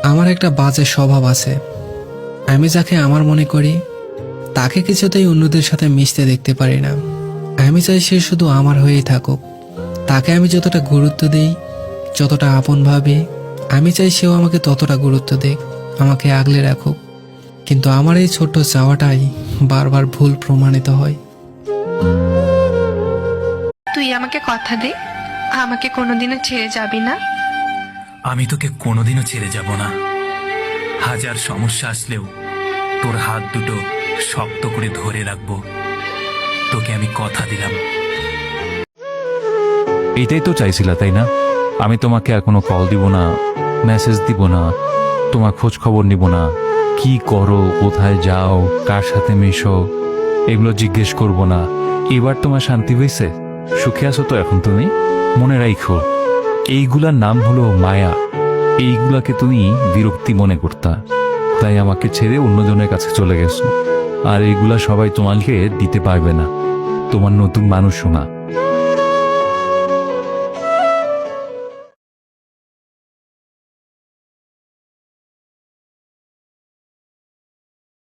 আমার একটা বাজে স্বভাব আছে। আমি যাকে আমার মনে করি তাকে কিছুতেই অন্যদের সাথে মিশতে দেখতে পারি না। আমি চাই সে শুধু আমার হয়েই থাকুক। তাকে আমি যতটা গুরুত্ব দিই, যতটা আপন ভাবি, আমি চাই সেও আমাকে ততটা গুরুত্ব দেখ, আমাকে আগলে রাখুক। কিন্তু আমার এই ছোট্ট চাওয়াটাই বারবার ভুল প্রমাণিত হয়। তুই আমাকে কথা দে, আমাকে কোনোদিনও ছেড়ে যাবি না। আমি তোকে কোনোদিনও ছেড়ে যাব না। হাজার সমস্যা আসলেও তোর হাত দুটো শক্ত করে ধরে রাখবো। তোকে আমি কথা দিলাম। এটাই তো চাইছিলা, তাই না? আমি তোমাকে আর কোনো কল দিব না, মেসেজ দিব না, তোমার খোঁজ খবর নিব না, কি করো, কোথায় যাও, কার সাথে মিশো, এগুলো জিজ্ঞেস করব না। এবার তোমার শান্তি হয়েছে? সুখে আছো তো এখন তুমি? মনে রাখো, এইগুলার নাম হলো মায়া। এইগুলাকে তুমি বিরক্তি মনে করতা, তাই আমাকে ছেড়ে অন্যজনের কাছে চলে গেছো। আর এইগুলা সবাই তোমাকে দিতে পারবে না, তোমার নতুন মানুষও না।